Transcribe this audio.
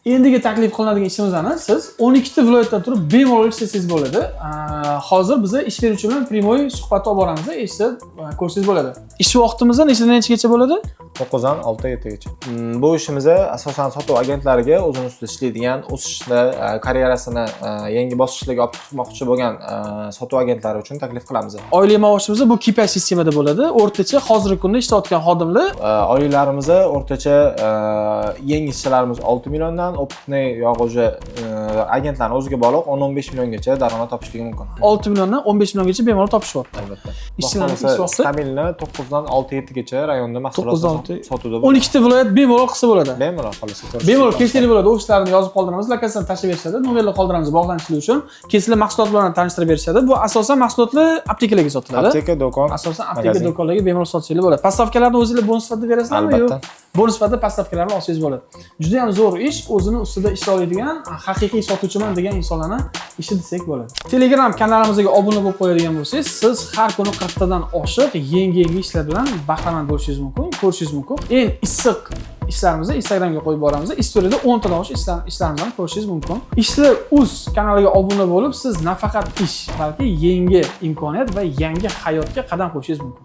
Endigi taklif qilinadigan ishimizni siz 12 ta viloyatdan turib bemalol ishlasangiz bo'ladi. Hozir biz ish beruvchi bilan primoy suhbat olib boramiz, eshitib ko'rsangiz bo'ladi. Ish vaqtimiz nechadan nechagacha bo'ladi? 9 dan 6-7gacha. Bu ishimizni asosan sotuv agentlariga o'zini ustida ishlaydigan, o'sishda karyerasini yangi bosqichlarga olib chiqmoqchi bo'lgan sotuv agentlari uchun taklif qilamiz. Oylik maoshimiz bu KPI sistemada bo'ladi. O'rtacha hozirgi kunda ishlayotgan xodimlar oyliklarimiz o'rtacha yangi ishchilarimiz 6 milliondan, opitniy yo'g'oji agentlarning o'ziga bog'liq 10-15 milliongacha daromad topishligi mumkin. 6 milliondan 15 milliongacha bemalol topishyapti. Albatta. Ishchilarning ish vaqti stabilni 9 dan 6-7 gacha rayonda mahsulot sotuvda 12 ta viloyat bemalol qilsa bo'ladi. Bemalol qolsa. Bemalol kelsanglar bo'ladi. O'shlarni yozib qoldiramiz, lokatsiyani tashlab berishadi, nomerlar qoldiramiz bog'lanishlik uchun. Kelsanglar mahsulot bilan tanishtirib berishadi. Bu asosan mahsulotlar aptekalarga sotiladi. Apteka, do'kon, asosan apteka do'konlarga bemalol sotishingiz bo'ladi. Postavkalarni o'zingizlar bonus sifatida berasizlarmi yo'q? Bonus sifatida postavkalarni olsangiz bo'ladi. Juda ham zo'r ish, o'zini ustida ishlay oladigan, haqiqiy sotuvchiman degan insonlarni ishi desak bo'ladi. Telegram kanalimizga obuna bo'lib qo'yadigan bo'lsangiz, siz har kuni 40 tadan oshiq yangi ishlar bilan bahramand bo'lishingiz mumkin, ko'rishingiz mumkin. Eng issiq ishlarimizni Instagramga qo'yib boramiz. Istoriyada 10 tadan oshiq ishlarimizni ko'rishingiz mumkin. Ishlar.uz kanaliga obuna bo'lib, siz nafaqat ish, balki yangi imkoniyat va yangi hayotga qadam qo'yishingiz mumkin.